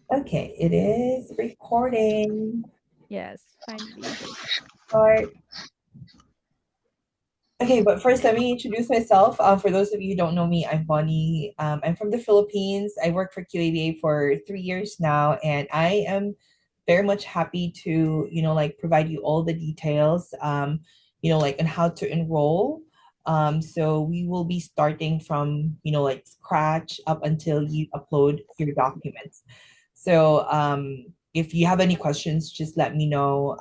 Okay, it is recording. Yes, finally. Start. Okay, but first let me introduce myself. For those of you who don't know me, I'm Bonnie. I'm from the Philippines. I work for QABA for 3 years now, and I am very much happy to, like provide you all the details, like on how to enroll. So we will be starting from, like scratch up until you upload your documents. So if you have any questions, just let me know.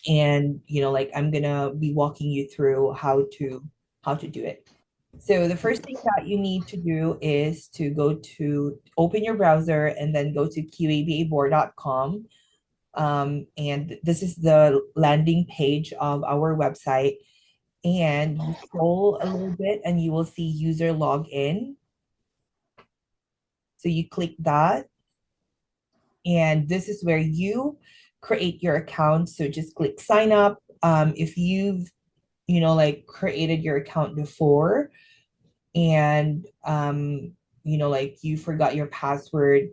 And like I'm gonna be walking you through how to do it. So the first thing that you need to do is to go to open your browser and then go to qababoard.com. And this is the landing page of our website. And you scroll a little bit and you will see user login. So you click that, and this is where you create your account. So just click sign up. If you've like created your account before and like you forgot your password,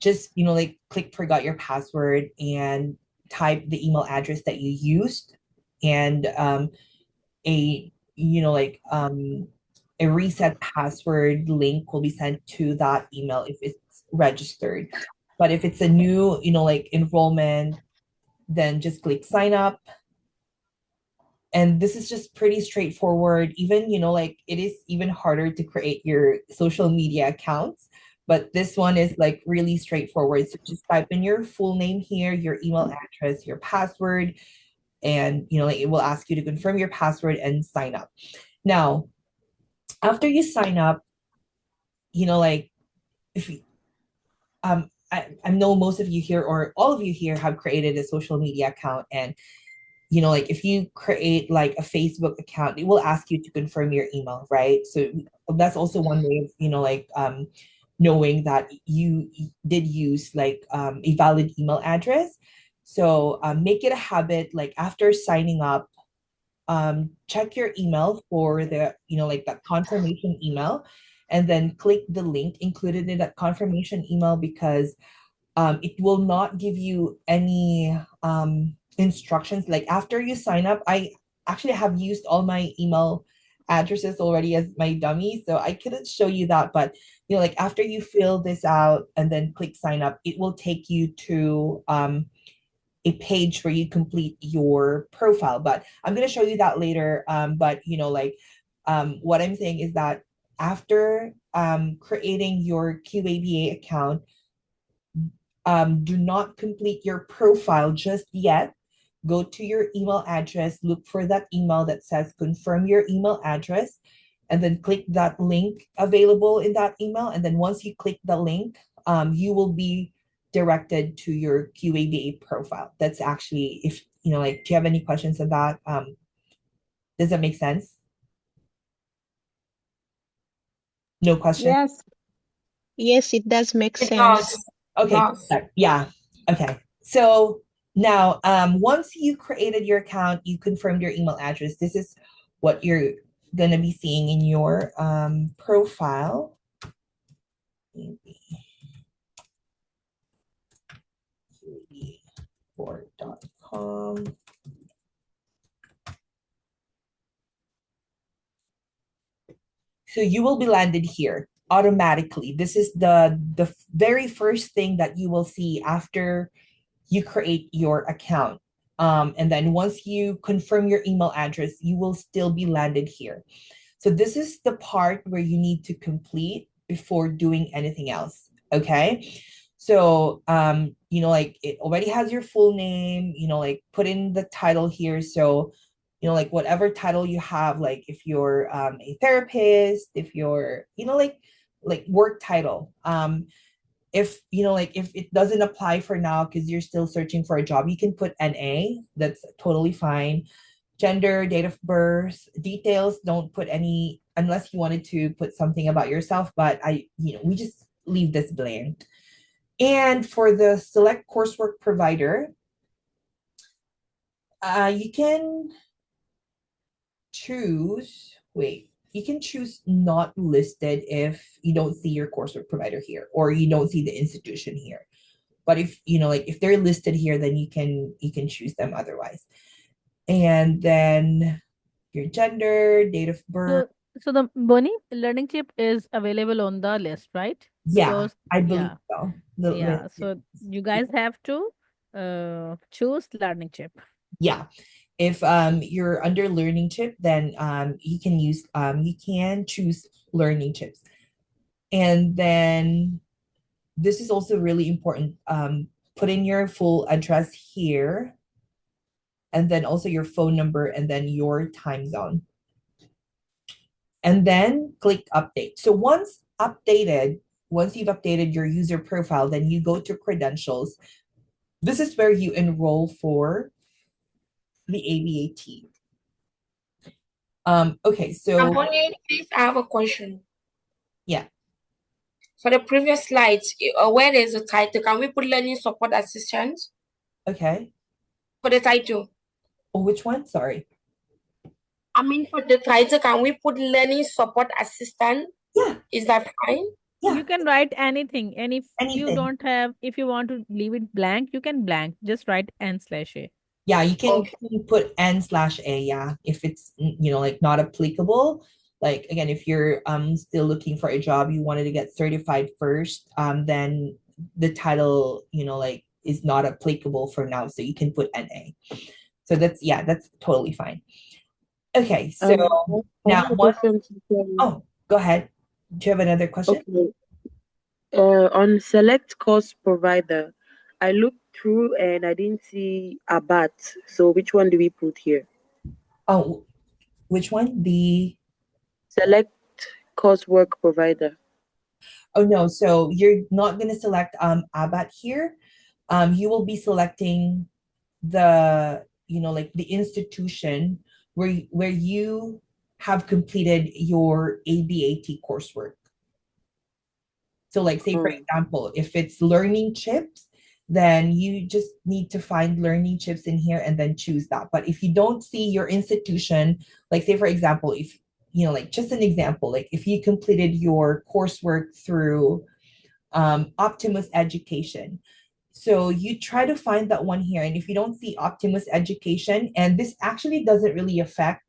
just like click forgot your password and type the email address that you used, and a a reset password link will be sent to that email if it's registered. But if it's a new like enrollment, then just click sign up. And this is just pretty straightforward. Even like it is even harder to create your social media accounts, but this one is like really straightforward. So just type in your full name here, your email address, your password, and like it will ask you to confirm your password and sign up. Now after you sign up, like if you, I know most of you here or all of you here have created a social media account, and like if you create like a Facebook account, it will ask you to confirm your email, right? So that's also one way of, like knowing that you did use like a valid email address. So make it a habit, like after signing up, check your email for the, like that confirmation email, and then click the link included in that confirmation email, because it will not give you any instructions. Like after you sign up, I actually have used all my email addresses already as my dummy, so I couldn't show you that. But like after you fill this out and then click sign up, it will take you to a page where you complete your profile. But I'm going to show you that later. But like what I'm saying is that after creating your QABA account, do not complete your profile just yet. Go to your email address, look for that email that says confirm your email address, and then click that link available in that email. And then once you click the link, you will be directed to your QABA profile. That's actually, if like, do you have any questions on that? Does that make sense? No question? Yes, yes, it does make It sense. does. Okay, perfect. Yeah. Okay. So now, once you created your account, you confirmed your email address. This is what you're gonna be seeing in your profile. QABA4.com. So you will be landed here automatically. This is the very first thing that you will see after you create your account. And then once you confirm your email address, you will still be landed here. So this is the part where you need to complete before doing anything else. Okay. So like it already has your full name, like put in the title here. So like whatever title you have, like if you're a therapist, if you're, like work title. If like if it doesn't apply for now because you're still searching for a job, you can put NA. That's totally fine. Gender, date of birth, details, don't put any unless you wanted to put something about yourself, but we just leave this blank. And for the select coursework provider, you can choose, wait, you can choose not listed if you don't see your coursework provider here or you don't see the institution here. But if like if they're listed here, then you can choose them otherwise. And then your gender, date of birth. So the Bonnie learning chip is available on the list, right? Yeah, Because I believe yeah, so. The yeah. list So you is- guys have to choose learning chip. yeah. If you're under learning chip, then you can choose learning chips. And then this is also really important. Put in your full address here, and then also your phone number, and then your time zone. And then click update. So once you've updated your user profile, then you go to credentials. This is where you enroll for the ABAT. Okay, so Bonnie, please, I have a question. yeah. For the previous slides, where there's a title, can we put learning support assistant Okay. for the title? Oh, which one? Sorry. I mean, for the title, can we put learning support assistant? Yeah. Is that fine? Yeah. You can write anything, and if you Anything. don't have, if you want to leave it blank, you can blank. Just write n/a. Yeah, you can Okay. put n/a, yeah, if it's like not applicable. Like again, if you're still looking for a job, you wanted to get certified first, then the title, like is not applicable for now. So you can put NA. So that's totally fine. Okay, so I now have a question to tell you. oh, go ahead. Do you have another question? Okay. On select course provider, I looked through and I didn't see ABAT. So which one do we put here? Oh, which one? The Select coursework provider. Oh no, so you're not going to select ABAT here. You will be selecting the like the institution where you have completed your ABAT coursework. So like say for example, if it's learning chips, then you just need to find learning chips in here and then choose that. But if you don't see your institution, like say for example, if like just an example, like if you completed your coursework through Optimus Education. So you try to find that one here. And if you don't see Optimus Education, and this actually doesn't really affect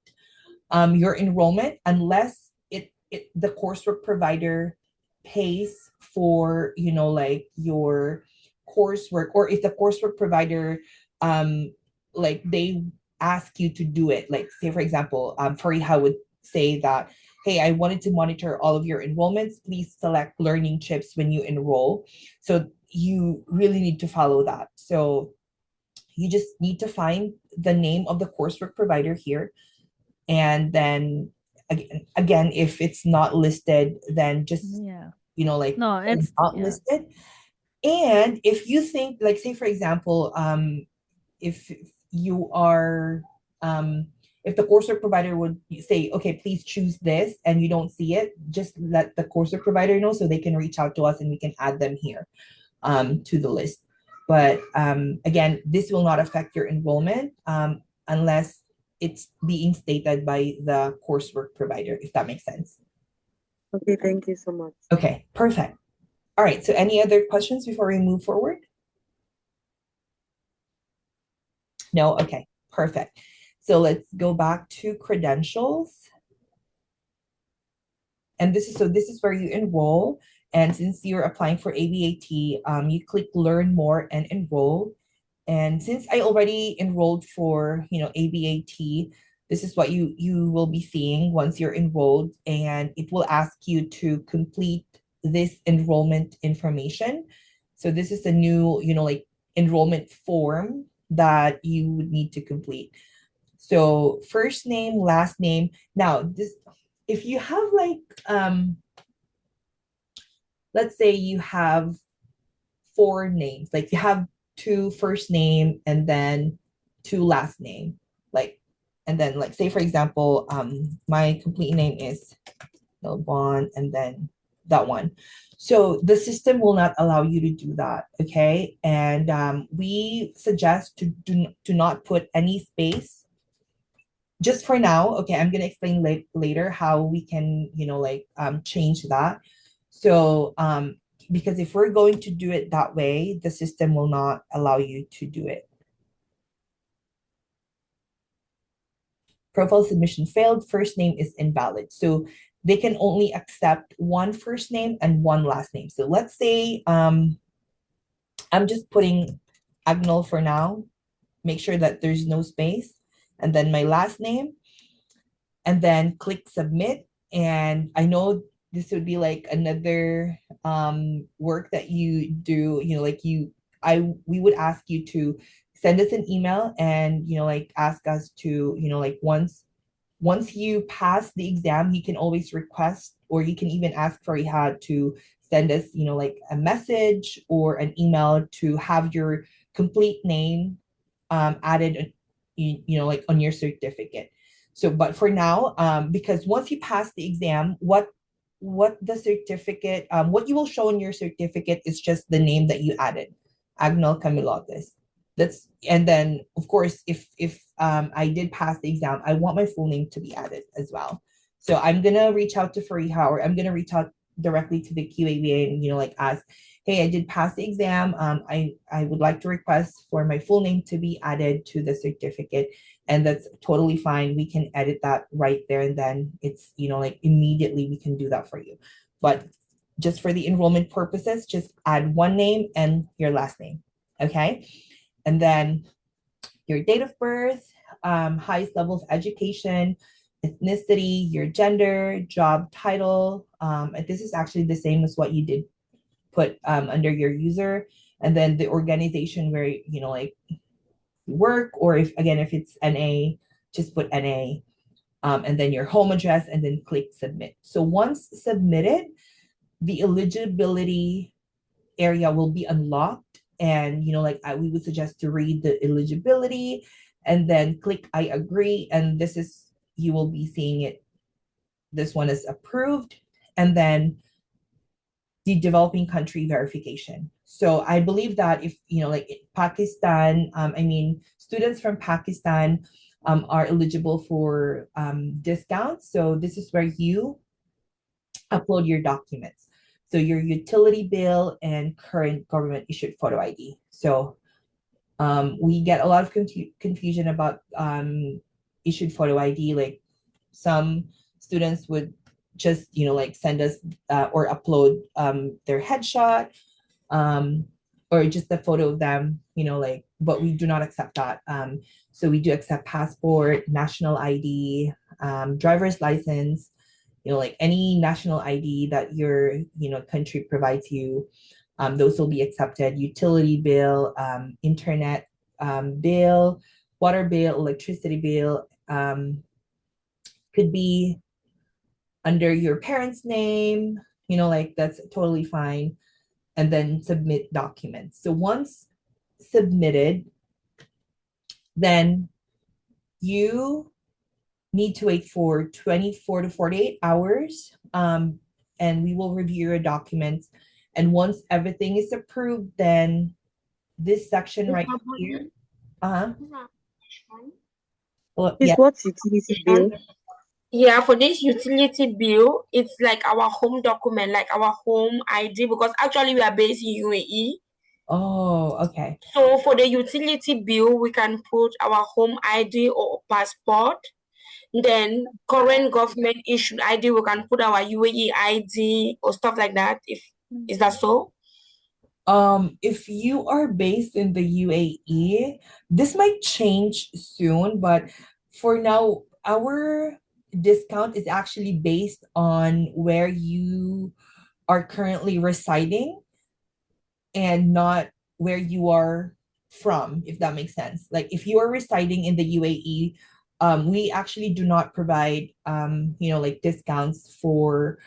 your enrollment unless the coursework provider pays for like your coursework, or if the coursework provider like they ask you to do it, like say for example Fariha would say that, hey, I wanted to monitor all of your enrollments, please select learning chips when you enroll. So you really need to follow that. So you just need to find the name of the coursework provider here, and then again if it's not listed, then just Yeah. like No, it's it's not listed. And if you think, like say for example if you are if the coursework provider would say, okay, please choose this, and you don't see it, just let the coursework provider know so they can reach out to us and we can add them here to the list. But again, this will not affect your enrollment unless it's being stated by the coursework provider, if that makes sense. Okay, thank you so much. Okay, perfect. All right, so any other questions before we move forward? No? Okay, perfect. So let's go back to credentials. And this is where you enroll. And since you're applying for ABAT, you click learn more and enroll. And since I already enrolled for ABAT, this is what you will be seeing once you're enrolled, and it will ask you to complete this enrollment information. So this is a new like enrollment form that you would need to complete. So first name, last name. Now this, if you have like let's say you have 4 names, like you have 2 first name and then 2 last name, like, and then like say for example my complete name is Milbon and then that one. So the system will not allow you to do that, okay? And we suggest to not put any space just for now, okay, I'm gonna explain later how we can, change that. So, because if we're going to do it that way, the system will not allow you to do it. Profile submission failed, first name is invalid. So they can only accept one first name and one last name. So let's say I'm just putting Agnol for now. Make sure that there's no space. And then my last name. And then click submit. And I know this would be like another work that you do, we would ask you to send us an email and, ask us to, once you pass the exam, you can always request, or you can even ask Fariha to send us, a message or an email to have your complete name added, on your certificate. So, but for now, because once you pass the exam, what the certificate, what you will show in your certificate is just the name that you added, Agnel Camilotes. And then of course, if I did pass the exam, I want my full name to be added as well. So I'm gonna reach out to Fariha, or I'm gonna reach out directly to the QABA and ask, hey, I did pass the exam. I would like to request for my full name to be added to the certificate, and that's totally fine. We can edit that right there and then. It's immediately we can do that for you. But just for the enrollment purposes, just add one name and your last name, okay? And then your date of birth, highest level of education, ethnicity, your gender, job title. And this is actually the same as what you did put under your user. And then the organization where work, or if it's NA, just put NA. And then your home address, and then click submit. So once submitted, the eligibility area will be unlocked. And we would suggest to read the eligibility and then click I agree. And this is, you will be seeing it. This one is approved. And then the developing country verification. So I believe that if, Pakistan, students from Pakistan are eligible for discounts. So this is where you upload your documents. So your utility bill and current government issued photo ID. So we get a lot of confusion about issued photo ID. Like some students would just, send us or upload their headshot or just a photo of them, but we do not accept that. So we do accept passport, national ID, driver's license, any national ID that your, country provides you, those will be accepted. Utility bill, internet bill, water bill, electricity bill, could be under your parents' name, that's totally fine. And then submit documents. So once submitted, then you need to wait for 24 to 48 hours, and we will review your documents. And once everything is approved, then this section right here. Well, It's yeah. what's utility bill? Yeah, for this utility bill, it's like our home document, like our home ID, because actually we are based in UAE. Oh, okay. So for the utility bill, we can put our home ID or passport. Then current government issued ID, we can put our UAE ID or stuff like that. Is that so? If you are based in the UAE, this might change soon, but for now, our discount is actually based on where you are currently residing and not where you are from, if that makes sense. Like if you are residing in the UAE, we actually do not provide discounts for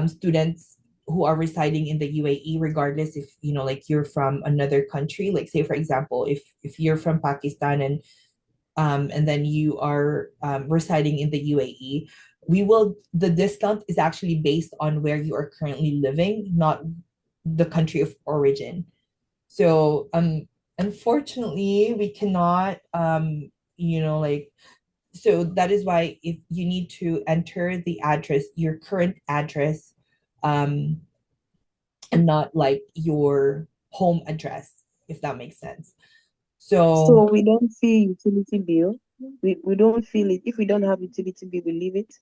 students who are residing in the UAE, regardless if you're from another country. Like say for example, if you're from Pakistan and then you are residing in the UAE, the discount is actually based on where you are currently living, not the country of origin. So unfortunately we cannot So that is why if you need to enter the address, your current address, and not like your home address, if that makes sense. So we don't feel utility bill. We don't feel it. If we don't have utility bill, we leave it.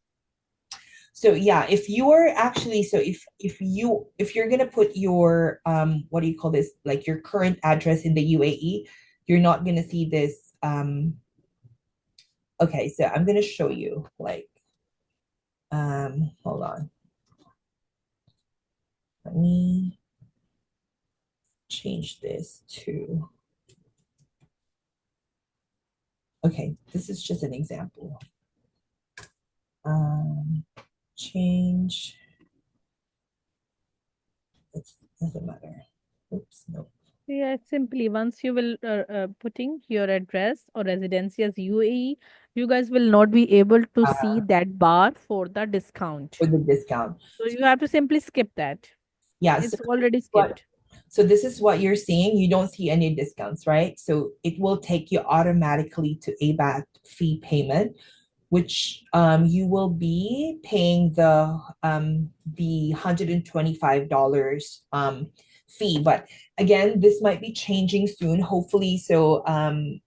So yeah, if you are actually, so if you're gonna put your what do you call this, like your current address in the UAE, you're not gonna see this. Okay, so I'm gonna show you like hold on. Let me change this to, okay, this is just an example. Change, it doesn't matter. Oops, no. Yeah, simply once you will putting your address or residency as UAE, you guys will not be able to see that bar for the discount. For the discount. So you have to simply skip that. Yeah, It's so already what, skipped. so this is what you're seeing. You don't see any discounts, right? So it will take you automatically to ABAT fee payment, which you will be paying the $125 fee. But again, this might be changing soon, hopefully. So I'm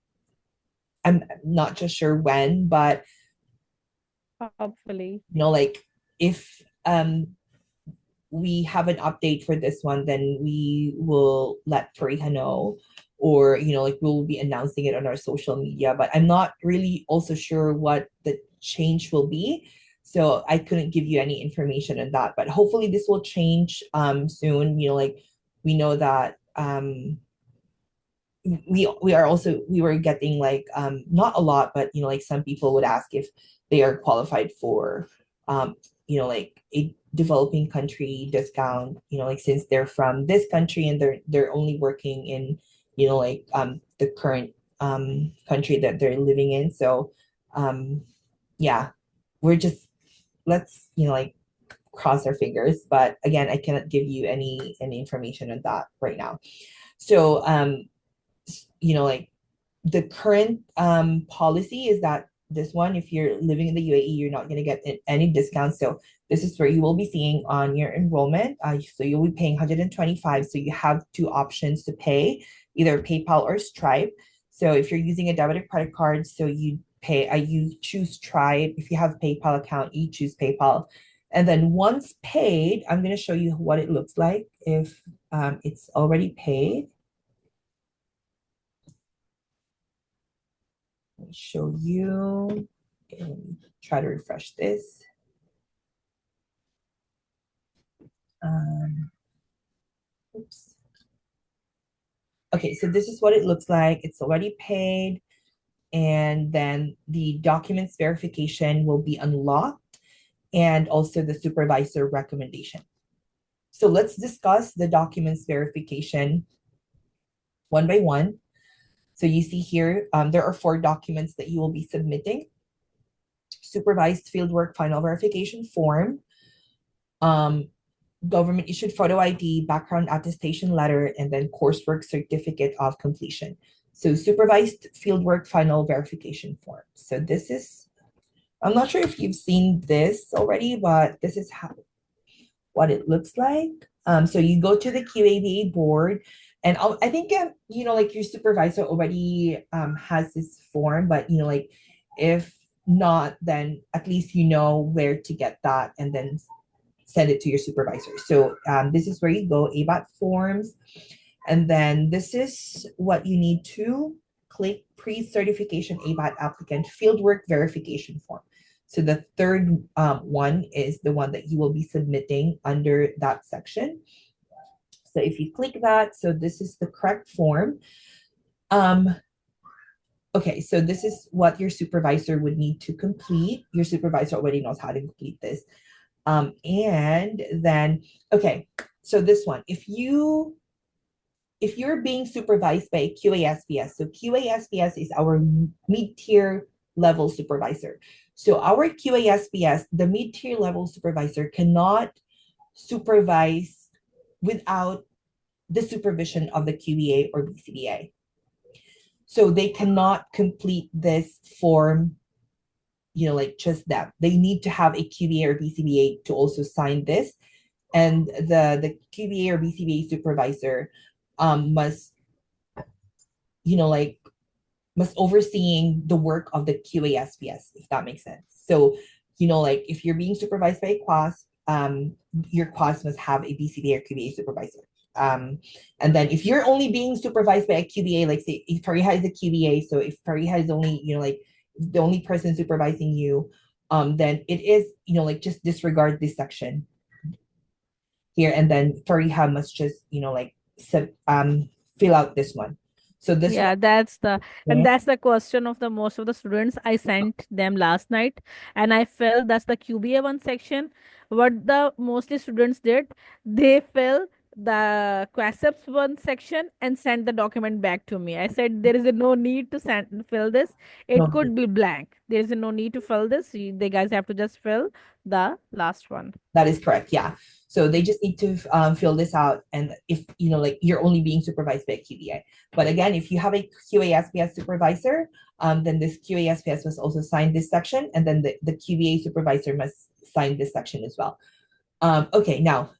not just sure when, but Hopefully. you know, like if we have an update for this one, then we will let Fariha know, or you know, like we'll be announcing it on our social media. But I'm not really also sure what the change will be, so I couldn't give you any information on that. But hopefully this will change soon. You know, like we know that we were getting like not a lot, but you know, like some people would ask if they are qualified for you know, like a developing country discount, you know, like since they're from this country and they're only working in, you know, like the current country that they're living in. So yeah, we're just, let's, you know, like cross our fingers. But again, I cannot give you any information on that right now. So you know, like the current policy is that this one, if you're living in the UAE, you're not going to get any discounts. So this is where you will be seeing on your enrollment. So you'll be paying 125. So you have two options to pay, either PayPal or Stripe. So if you're using a debit or credit card, so you pay, you choose Stripe. If you have PayPal account, you choose PayPal. And then once paid, I'm going to show you what it looks like if it's already paid. Let me show you. Okay, let me try to refresh this. Oops. Okay, so this is what it looks like. It's already paid. And then the documents verification will be unlocked, and also the supervisor recommendation. So let's discuss the documents verification one by one. So you see here, there are 4 documents that you will be submitting. Supervised fieldwork final verification form, government issued photo ID, background attestation letter, and then coursework certificate of completion. So supervised fieldwork final verification form. So this is, I'm not sure if you've seen this already, but this is what it looks like. So you go to the QABA board, and I think, you know, like your supervisor already has this form, but you know, like if not, then at least you know where to get that and then send it to your supervisor. So this is where you go, ABAT forms. And then this is what you need to click, pre-certification ABAT applicant fieldwork verification form. So the third one is the one that you will be submitting under that section. So if you click that, so this is the correct form. Okay, so this is what your supervisor would need to complete. Your supervisor already knows how to complete this. And then, okay, so this one, if you're being supervised by a QASBS, so QASBS is our mid-tier level supervisor. So our QASBS, the mid-tier level supervisor, cannot supervise without the supervision of the QBA or BCBA. So they cannot complete this form like just that. They need to have a QBA or BCBA to also sign this. And the QBA or BCBA supervisor must, like must overseeing the work of the QASPS, if that makes sense. So, like if you're being supervised by a class, your class must have a BCBA or QBA supervisor. And then if you're only being supervised by a QBA, like say if Fariha is a QBA, so if Fariha is only, like the only person supervising you, then it is, like just disregard this section here, and then Fariha must just, fill out this one. So this Yeah, one, that's the question of the most of the students. I sent them last night, and I felt that's the QBA one section. What the mostly students did, they fill the QASEPS one section and sent the document back to me. I said there is a no need to fill this. It no, could be blank. There is a no need to fill this. The guys have to just fill the last one. that is correct. Yeah. So they just need to fill this out. And if, like you're only being supervised by a QBA. But again, if you have a QASPS supervisor, then this QASPS must also sign this section. And then the QBA supervisor must sign this section as well. Okay, now,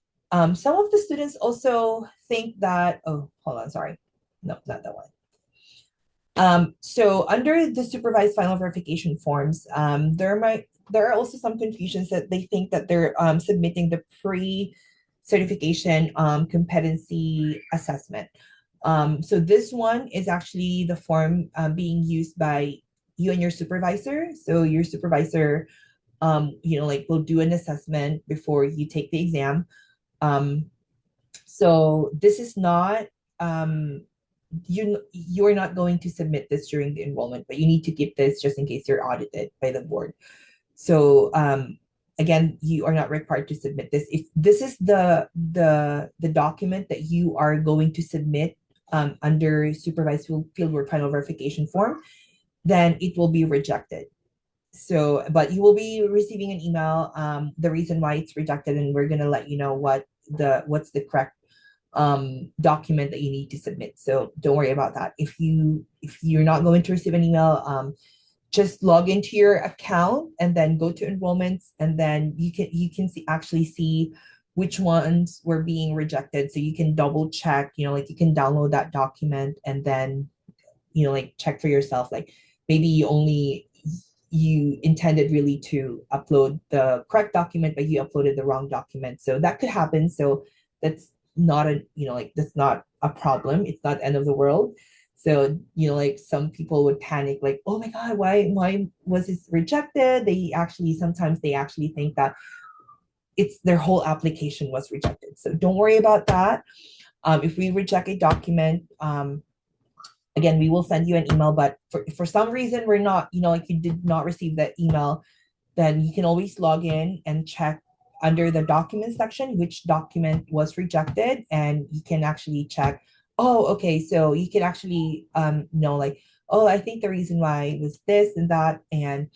some of the students also think that, oh, hold on, sorry. No, not that one. So under the supervised final verification forms, there are also some confusions that they think that they're submitting the pre-certification competency assessment. So this one is actually the form being used by you and your supervisor. So your supervisor, like will do an assessment before you take the exam. So this is not, you're not going to submit this during the enrollment, but you need to keep this just in case you're audited by the board. So again, you are not required to submit this. If this is the document that you are going to submit under supervised fieldwork final verification form, then it will be rejected. So, but you will be receiving an email, the reason why it's rejected, and we're gonna let you know what's the correct document that you need to submit. So don't worry about that. If you're not going to receive an email, just log into your account and then go to enrollments, and then you can actually see which ones were being rejected. So you can double check, like you can download that document and then, like check for yourself, like maybe you intended really to upload the correct document, but you uploaded the wrong document. So that could happen. So that's not that's not a problem. It's not the end of the world. So, like some people would panic, like, oh my God, why was this rejected? Sometimes they actually think that it's their whole application was rejected. So don't worry about that. If we reject a document, again, we will send you an email, but for some reason we're not, like you did not receive that email, then you can always log in and check under the document section which document was rejected, and you can actually check, oh, okay, so you can actually know, like, oh, I think the reason why was this and that, and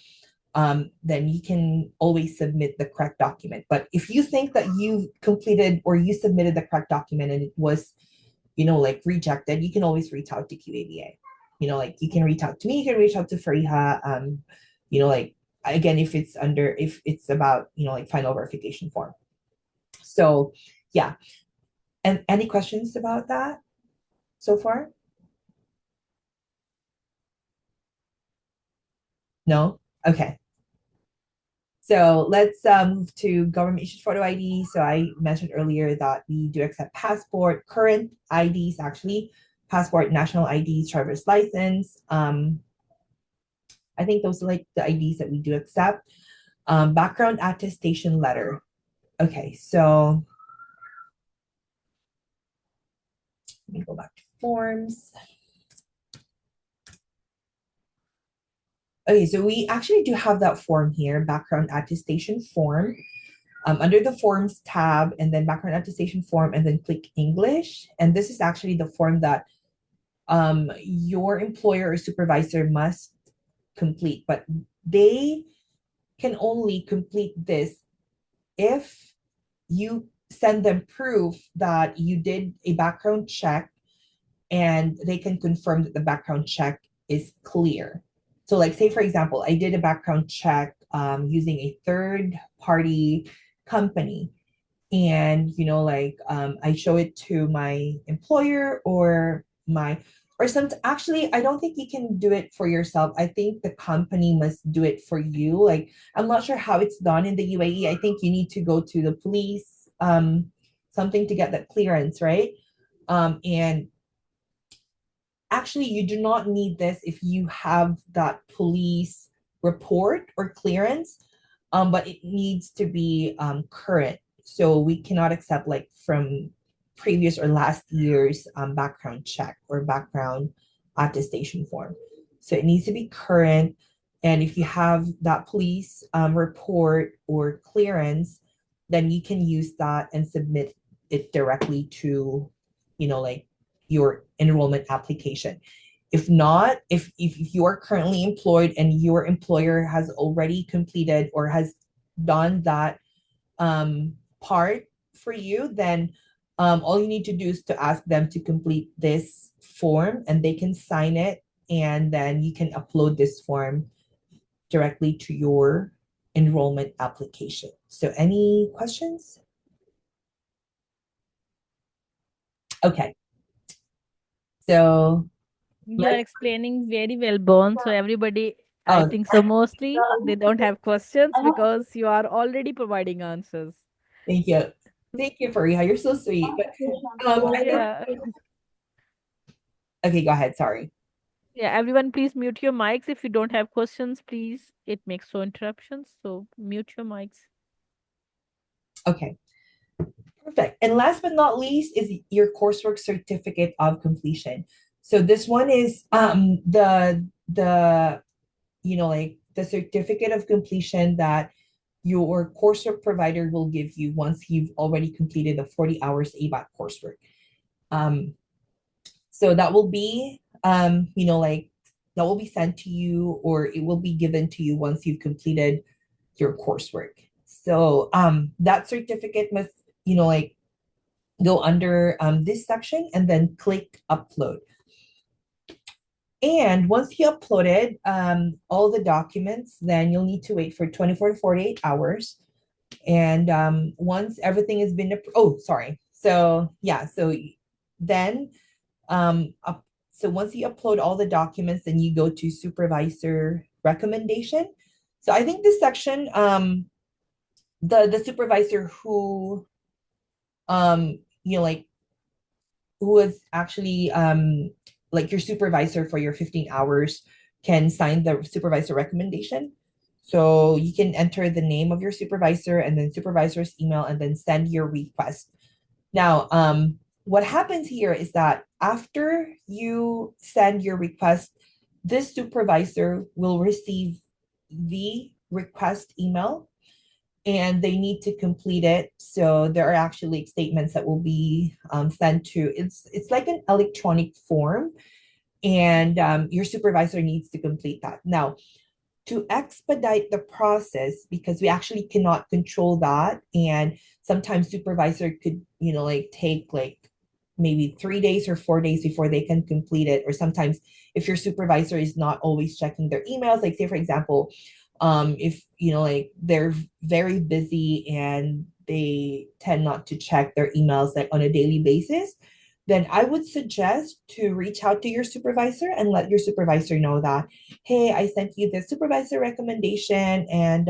then you can always submit the correct document. But if you think that you completed or you submitted the correct document and it was, like rejected, you can always reach out to QABA. Like you can reach out to me, you can reach out to Fariha, like again, if it's about, like final verification form. So yeah. And any questions about that so far? No? Okay. So let's move to government issued photo ID. So I mentioned earlier that we do accept passport, current IDs actually, passport, national IDs, driver's license. I think those are like the IDs that we do accept. Background attestation letter. Okay, so let me go back to forms. Okay, so we actually do have that form here, background attestation form. Under the forms tab, and then background attestation form, and then click English. And this is actually the form that your employer or supervisor must complete, but they can only complete this if you send them proof that you did a background check and they can confirm that the background check is clear. So like say for example, I did a background check using a third party company, and I show it to my employer or actually I don't think you can do it for yourself. I think the company must do it for you. Like I'm not sure how it's done in the UAE. I think you need to go to the police something to get that clearance, right? And actually you do not need this if you have that police report or clearance, but it needs to be current. So we cannot accept like from previous or last year's background check or background attestation form. So it needs to be current. And if you have that police report or clearance, then you can use that and submit it directly to, like your enrollment application. If not, if you are currently employed and your employer has already completed or has done that part for you, then all you need to do is to ask them to complete this form and they can sign it, and then you can upload this form directly to your enrollment application. So any questions? Okay. So You are explaining very well, Born. So everybody, I oh, think so mostly they don't have questions because you are already providing answers. thank you. Thank you, Fariha. You're so sweet. But Yeah. okay, go ahead. Sorry. Yeah, everyone please mute your mics if you don't have questions, please. It makes so interruptions. So mute your mics. Okay. Perfect. And last but not least is your coursework certificate of completion. So this one is the like the certificate of completion that your coursework provider will give you once you've already completed the 40 hours ABAT coursework. So that will be that will be sent to you, or it will be given to you once you've completed your coursework. So that certificate must go under this section and then click upload. And once you uploaded all the documents, then you'll need to wait for 24 to 48 hours. And once everything has been, So yeah, so then, so once you upload all the documents, then you go to supervisor recommendation. So I think this section, the supervisor who, who is actually like your supervisor for your 15 hours can sign the supervisor recommendation. So you can enter the name of your supervisor and then supervisor's email and then send your request. Now, what happens here is that after you send your request, this supervisor will receive the request email and they need to complete it. So there are actually statements that will be sent to, it's like an electronic form, and your supervisor needs to complete that. Now, to expedite the process, because we actually cannot control that, and sometimes supervisor could, take maybe 3 days or 4 days before they can complete it. Or sometimes if your supervisor is not always checking their emails, like say, for example, if they're very busy and they tend not to check their emails like on a daily basis, then I would suggest to reach out to your supervisor and let your supervisor know that, hey, I sent you the supervisor recommendation, and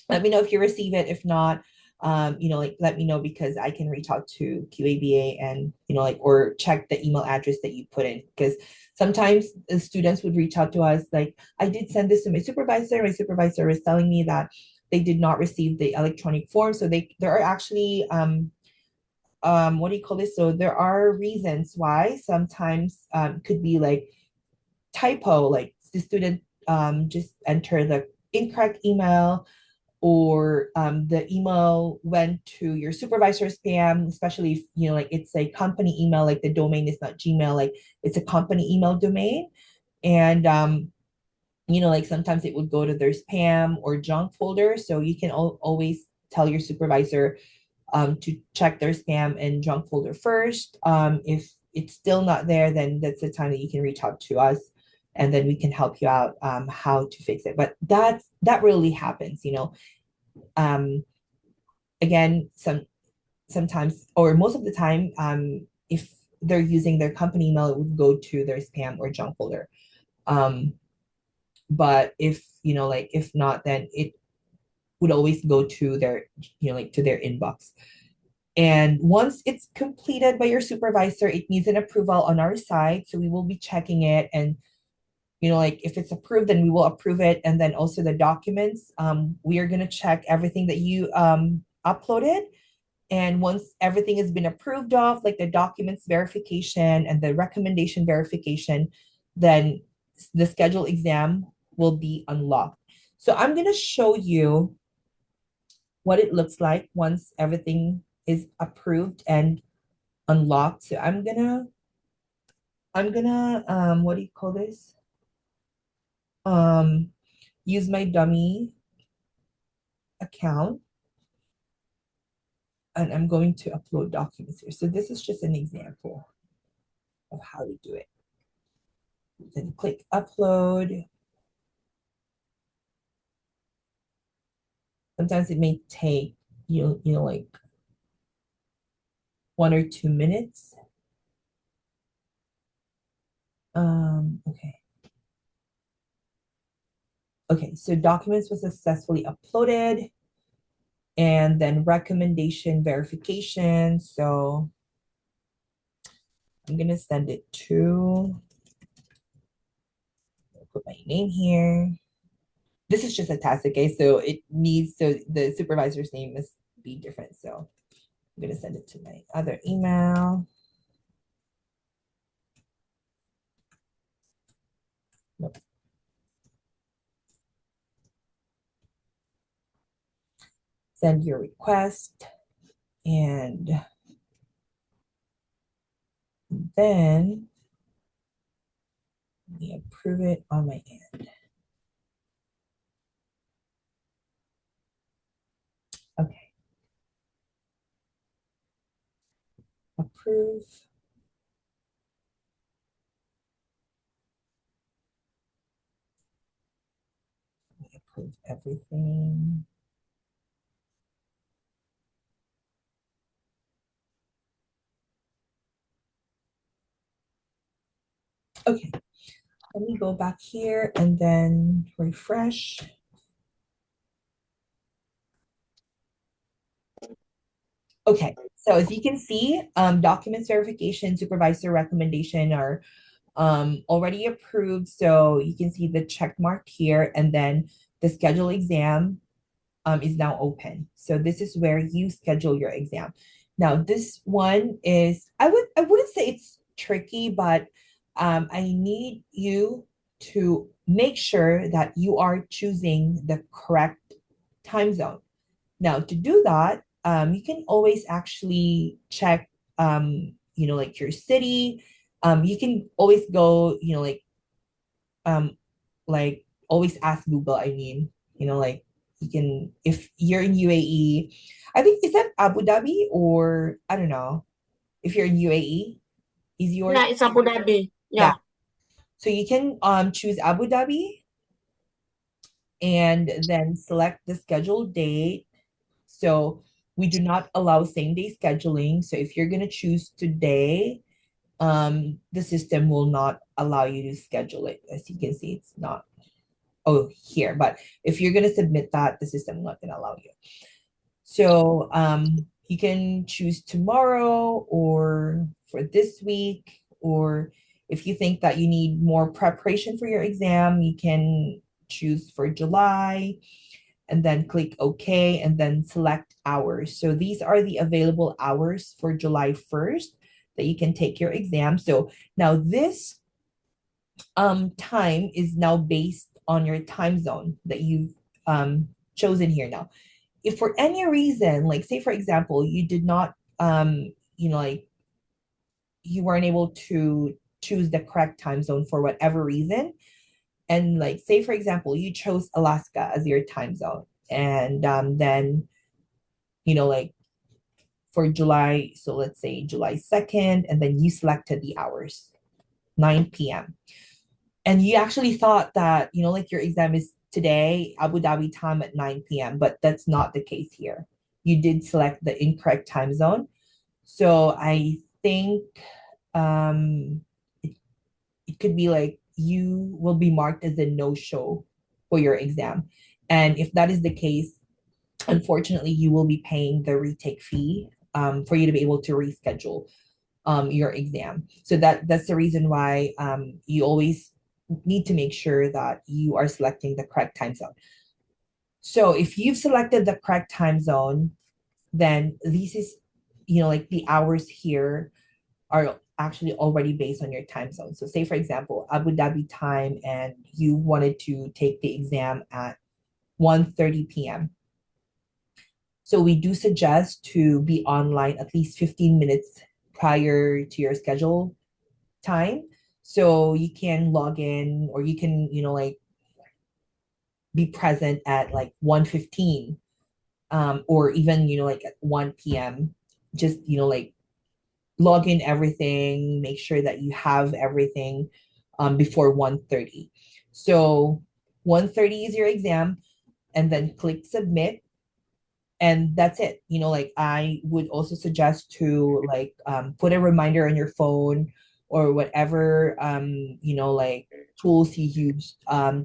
let me know if you receive it. If not, let me know, because I can reach out to QABA and, or check the email address that you put in. Because sometimes the students would reach out to us like, I did send this to my supervisor. My supervisor is telling me that they did not receive the electronic form. So there are actually, what do you call this? So there are reasons why sometimes could be like typo, like the student just enter the incorrect email, or the email went to your supervisor's spam, especially if, it's a company email, like the domain is not Gmail, like it's a company email domain. And, sometimes it would go to their spam or junk folder. So you can always tell your supervisor to check their spam and junk folder first. If it's still not there, then that's the time that you can reach out to us. and then we can help you out how to fix it. But that really happens, again, sometimes, or most of the time, if they're using their company email, it would go to their spam or junk folder. But if if not, then it would always go to their to their inbox. And once it's completed by your supervisor, it needs an approval on our side, so we will be checking it. And if it's approved, then we will approve it. And then also the documents, we are going to check everything that you uploaded. And once everything has been approved of, like the documents verification and the recommendation verification, then the scheduled exam will be unlocked. So I'm going to show you what it looks like once everything is approved and unlocked. So I'm gonna what do you call this? Use my dummy account, and I'm going to upload documents here. So this is just an example of how to do it. Then click upload. Sometimes it may take like 1 or 2 minutes. Okay. Okay, so documents was successfully uploaded, and then recommendation verification. So I'm gonna send it to, put my name here. This is just a task, okay? So the supervisor's name must be different. So I'm gonna send it to my other email. Nope. Send your request, and then let me approve it on my end. Okay. Approve. Approve everything. Okay, let me go back here and then refresh. Okay, so as you can see, documents verification, supervisor recommendation are already approved. So you can see the check mark here, and then the schedule exam is now open. So this is where you schedule your exam. Now this one is, I wouldn't say it's tricky, but I need you to make sure that you are choosing the correct time zone. Now to do that, you can always actually check, like your city. You can always go, like always ask Google. I mean, like you can, if you're in UAE, I think, is that Abu Dhabi, or I don't know, if you're in UAE, is your, Yeah, it's Abu Dhabi. Yeah. So you can choose Abu Dhabi and then select the scheduled date. So we do not allow same day scheduling. So if you're gonna choose today, the system will not allow you to schedule it. As you can see, it's not here, but if you're gonna submit that, the system is not gonna allow you. So you can choose tomorrow or for this week, or if you think that you need more preparation for your exam, you can choose for July, and then click OK, and then select hours. So these are the available hours for July 1st that you can take your exam. So now this time is now based on your time zone that you've chosen here. Now, if for any reason, like say for example, you did not, like you weren't able to choose the correct time zone for whatever reason, and like say for example, you chose Alaska as your time zone, and then like for July, so let's say July 2nd, and then you selected the hours, 9 p.m. and you actually thought that, like your exam is today, Abu Dhabi time at 9 p.m., but that's not the case here. You did select the incorrect time zone. So I think it, it could be like you will be marked as a no-show for your exam. And if that is the case, unfortunately, you will be paying the retake fee for you to be able to reschedule your exam. So that's the reason why you always need to make sure that you are selecting the correct time zone. So if you've selected the correct time zone, then this is, like the hours here are actually already based on your time zone. So say, for example, Abu Dhabi time, and you wanted to take the exam at 1:30 p.m. So we do suggest to be online at least 15 minutes prior to your schedule time. So you can log in, or you can, like be present at like 1:15, or even, like at 1 p.m. Just, like log in everything, make sure that you have everything before 1:30. So 1:30 is your exam, and then click submit, and that's it. Like I would also suggest to like put a reminder on your phone or whatever like tools you use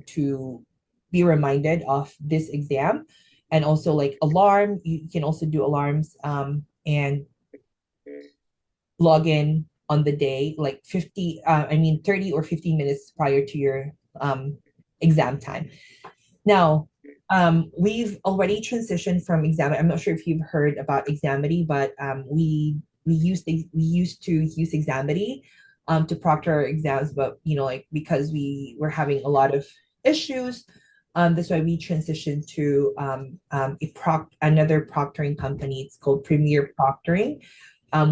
to be reminded of this exam. And also like alarm, you can also do alarms and log in on the day like 30 or 15 minutes prior to your exam time. Now, we've already transitioned from Examity. I'm not sure if you've heard about Examity, but we used to use Examity to proctor our exams, but like because we were having a lot of issues, that's why we transitioned to another proctoring company. It's called Premier Proctoring,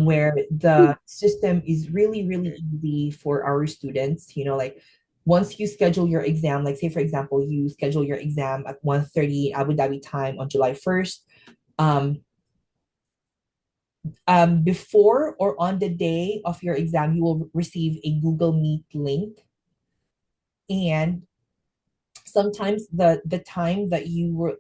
where the system is really, really easy for our students. Like once you schedule your exam, like say, for example, you schedule your exam at 1:30 Abu Dhabi time on July 1st, before or on the day of your exam, you will receive a Google Meet link. And sometimes the time that you were,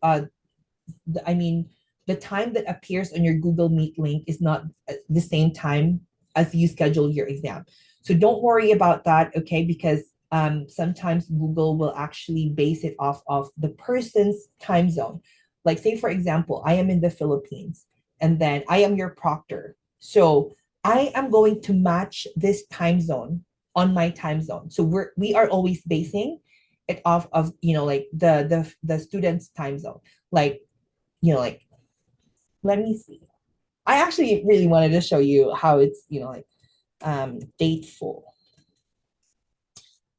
the time that appears on your Google Meet link is not the same time as you schedule your exam. So don't worry about that, okay? Because sometimes Google will actually base it off of the person's time zone. Like say, for example, I am in the Philippines, and then I am your proctor. So I am going to match this time zone on my time zone. So we are always basing it off of, like the student's time zone. Like, like, let me see. I actually really wanted to show you how it's, dateful.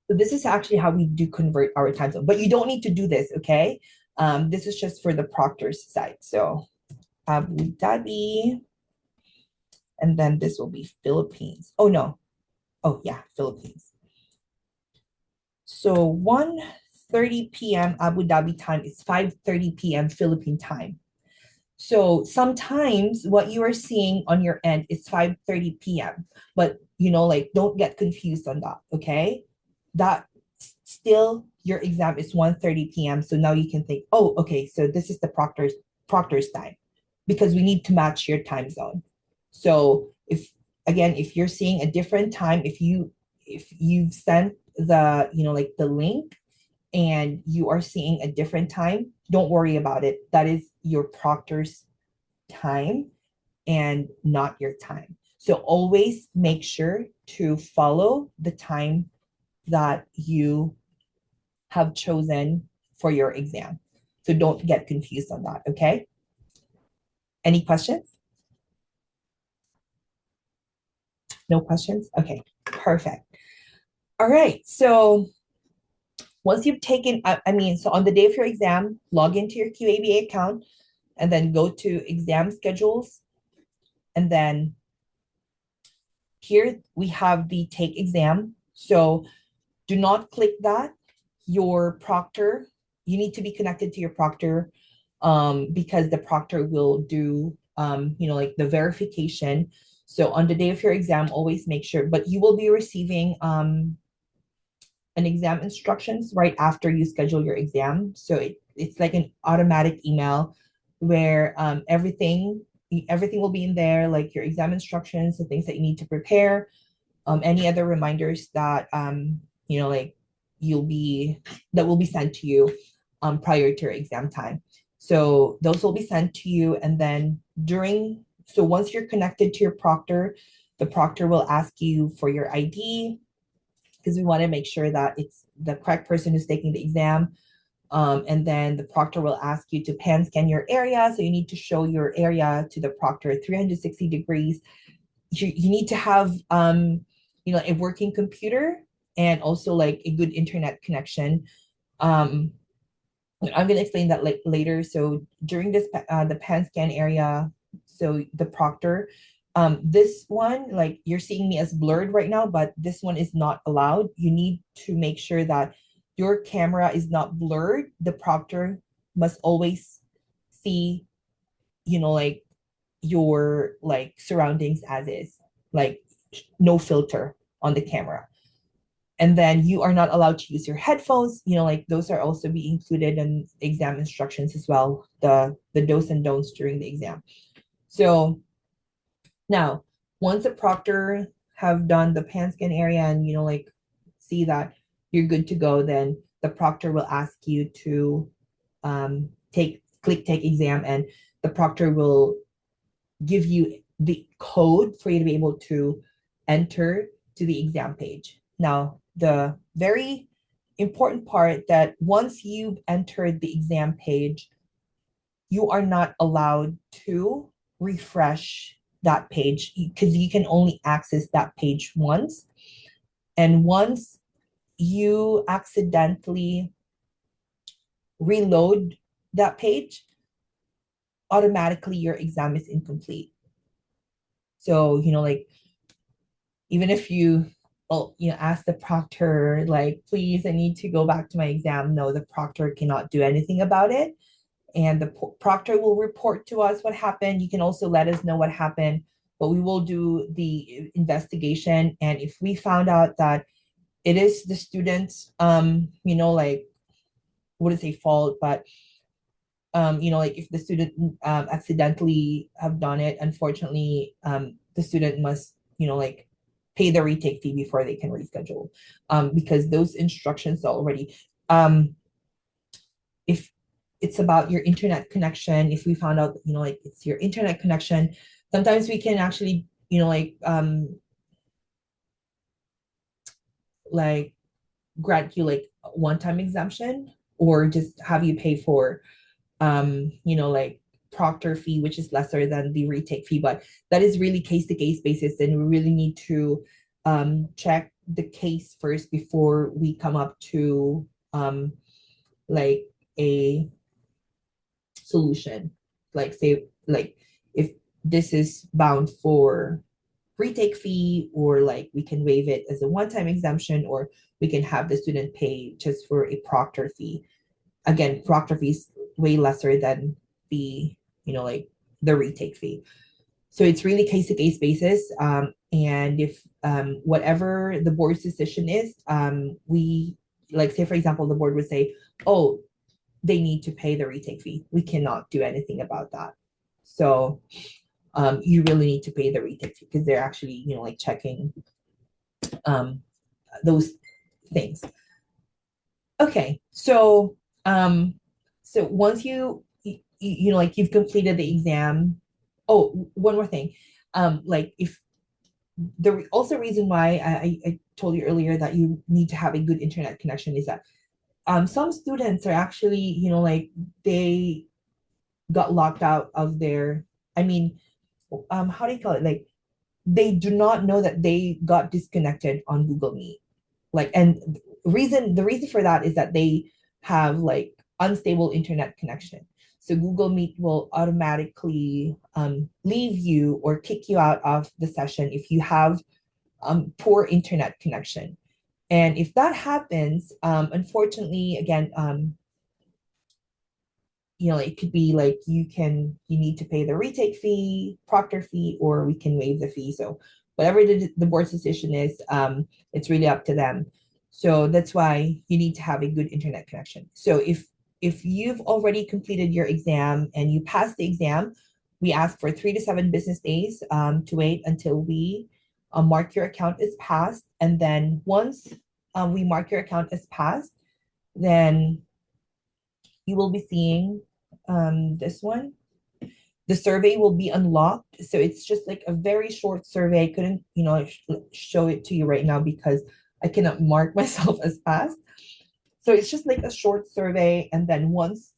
So this is actually how we do convert our time zone, but you don't need to do this, okay? This is just for the proctor's side. So Abu Dhabi, and then this will be Philippines. Oh no, oh yeah, Philippines. So 1:30 p.m. Abu Dhabi time is 5:30 p.m. Philippine time. So sometimes what you are seeing on your end is 5:30 p.m. But like don't get confused on that, okay? That still your exam is 1:30 p.m. So now you can think, oh, okay, so this is the proctor's time, because we need to match your time zone. So if you're seeing a different time, if you've sent the like the link and you are seeing a different time, don't worry about it. That is your proctor's time and not your time. So always make sure to follow the time that you have chosen for your exam. So don't get confused on that, okay? Any questions? No questions? Okay, perfect. All right, so once you've taken, so on the day of your exam, log into your QABA account and then go to exam schedules. And then here we have the take exam. So do not click that. Your proctor, you need to be connected to your proctor because the proctor will do, like the verification. So on the day of your exam, always make sure, but you will be receiving an an exam instructions right after you schedule your exam. So it's like an automatic email where everything will be in there, like your exam instructions, the things that you need to prepare, any other reminders that like that will be sent to you prior to your exam time. So those will be sent to you, and then once you're connected to your proctor, the proctor will ask you for your ID, because we want to make sure that it's the correct person who's taking the exam. And then the proctor will ask you to pan scan your area. So you need to show your area to the proctor 360 degrees. You need to have a working computer and also like a good internet connection. I'm going to explain that later. So during this the pan scan area, so the proctor, this one, like you're seeing me as blurred right now, but this one is not allowed. You need to make sure that your camera is not blurred. The proctor must always see, like your like surroundings as is, like no filter on the camera. And then you are not allowed to use your headphones, like those are also be included in exam instructions as well, the do's and don'ts during the exam. So now, once a proctor have done the pan scan area and like see that you're good to go, then the proctor will ask you to click take exam, and the proctor will give you the code for you to be able to enter to the exam page. Now, the very important part, that once you've entered the exam page, you are not allowed to refresh that page, because you can only access that page once. And once you accidentally reload that page, automatically your exam is incomplete. So, like, even if you ask the proctor, like, please, I need to go back to my exam. No, the proctor cannot do anything about it. And the proctor will report to us what happened. You can also let us know what happened, but we will do the investigation. And if we found out that it is the student's, like, wouldn't say fault, but like if the student accidentally have done it, unfortunately, the student must, like, pay the retake fee before they can reschedule, because those instructions are already, if it's about your internet connection, if we found out, like it's your internet connection, sometimes we can actually, like grant you like a one-time exemption, or just have you pay for, like proctor fee, which is lesser than the retake fee. But that is really case-to-case basis, and we really need to check the case first before we come up to like a solution. Like, say, like if this is bound for retake fee, or like we can waive it as a one-time exemption, or we can have the student pay just for a proctor fee. Again, proctor fees way lesser than the, like the retake fee. So it's really case-to-case basis. And if whatever the board's decision is, we, like, say for example, the board would say, oh, they need to pay the retake fee. We cannot do anything about that. So you really need to pay the retake fee, because they're actually, like checking those things. Okay, so so once like you've completed the exam. Oh, one more thing. Like, if the also reason why I told you earlier that you need to have a good internet connection is that some students are actually, like they got locked out of their, how do you call it? Like, they do not know that they got disconnected on Google Meet. Like, and the reason for that is that they have like unstable internet connection. So Google Meet will automatically leave you or kick you out of the session if you have poor internet connection. And if that happens, unfortunately, again, it could be like you need to pay the retake fee, proctor fee, or we can waive the fee. So whatever the board's decision is, it's really up to them. So that's why you need to have a good internet connection. So if you've already completed your exam and you passed the exam, we ask for 3 to 7 business days to wait until we mark your account as passed. And then once we mark your account as passed, then you will be seeing this one. The survey will be unlocked. So it's just like a very short survey. I couldn't, show it to you right now because I cannot mark myself as passed. So it's just like a short survey. And then once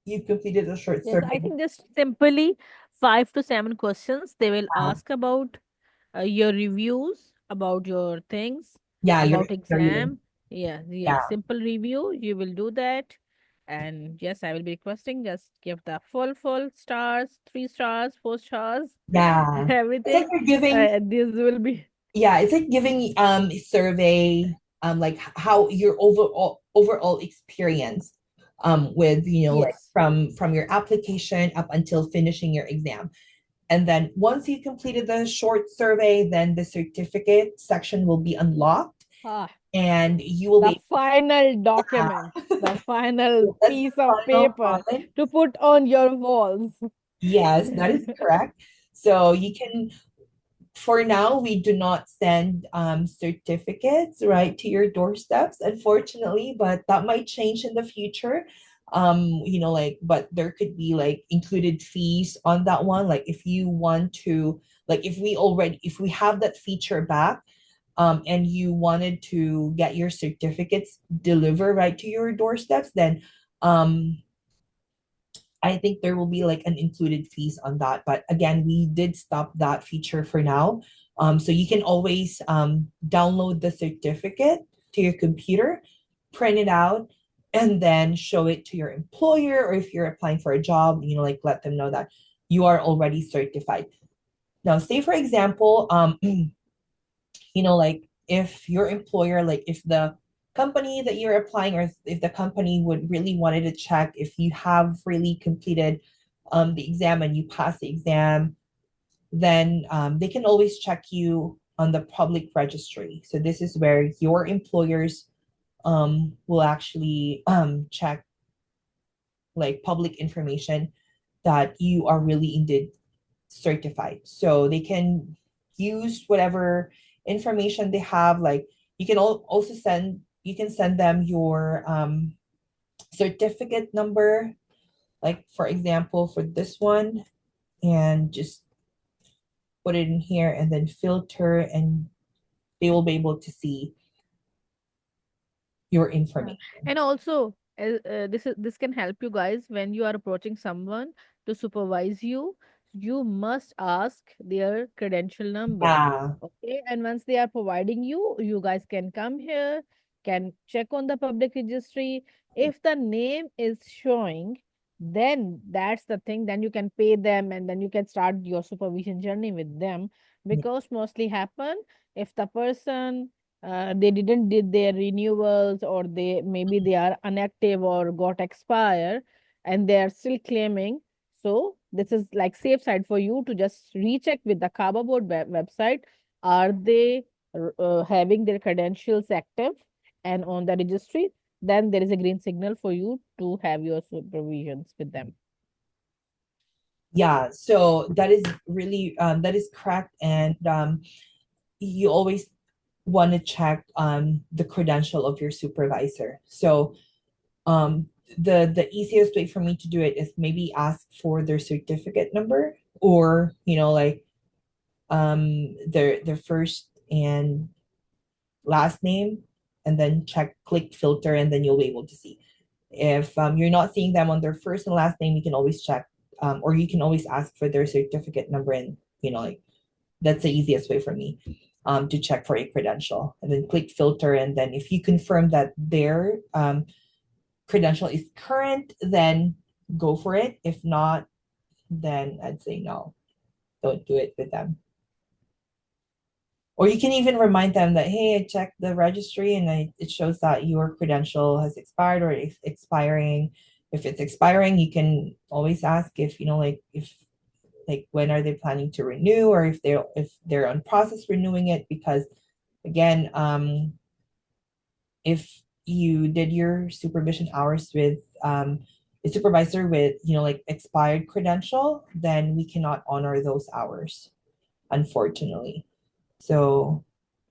you've completed a short Yes, I survey, think just simply 5 to 7 questions. They will uh, ask about your reviews, about your things, yeah, about your exam. Yeah, yeah, yeah, simple review. You will do that. And yes, I will be requesting just give the full stars, 3 stars, 4 stars, yeah. It's like everything. you're giving, This will be yeah, it's like giving a survey, like how your overall experience with, like yes. from your application up until finishing your exam. And then once you completed the short survey, then the certificate section will be unlocked Ah, and you will the be, final yeah, document, the final that's the piece of final paper comment. to put on your walls. Yes, that is correct. So you can, for now, we do not send certificates right to your doorsteps, unfortunately, but that might change in the future. Like, but there could be like included fees on that one. Like, if you want to, like, if we have that feature back, and you wanted to get your certificates delivered right to your doorsteps, then um, I think there will be like an included fees on that. But again, we did stop that feature for now. So you can always download the certificate to your computer, print it out, and then show it to your employer. Or if you're applying for a job, like let them know that you are already certified. Now, say for example, like if your employer, like if the company that you're applying, or if the company would really wanted to check if you have really completed the exam and you pass the exam, then they can always check you on the public registry. So this is where your employers will actually check like public information that you are really indeed certified. So they can use whatever information they have. Like you can also send them your certificate number, like for example for this one, and just put it in here and then filter, and they will be able to see your Yeah. information. And also, this can help you guys when you are approaching someone to supervise you. You must ask their credential number. Yeah. Okay, and once they are providing you, you guys can come here, can check on the public registry. If the name is showing, then that's the thing. Then you can pay them, and then you can start your supervision journey with them. Yeah. Because mostly happen if the person they didn't did their renewals, or they maybe they are inactive or got expire, and they are still claiming. So this is like safe side for you to just recheck with the QABA board website. Are they having their credentials active and on the registry? Then there is a green signal for you to have your supervisions with them. Yeah, so that is really that is correct. And you always want to check the credential of your supervisor. So um, the easiest way for me to do it is maybe ask for their certificate number, or like their first and last name, and then click filter, and then you'll be able to see. If you're not seeing them on their first and last name, you can always check, or you can always ask for their certificate number, and like that's the easiest way for me to check for a credential. And then click filter, and then if you confirm that their credential is current, then go for it. If not, then I'd say no, don't do it with them. Or you can even remind them that, hey, I checked the registry and it shows that your credential has expired, or it's expiring. If it's expiring, you can always ask if, like when are they planning to renew, or if they're on process renewing it. Because again, if you did your supervision hours with a supervisor with, like expired credential, then we cannot honor those hours, unfortunately. So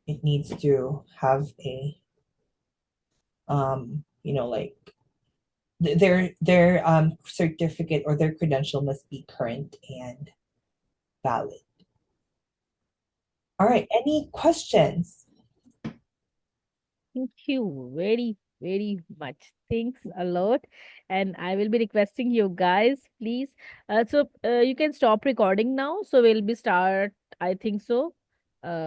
it needs to have a, like their certificate or their credential must be current and valid. All right, any questions? Thank you very, very much. Thanks a lot. And I will be requesting you guys, please. You can stop recording now. So we'll be start, I think so.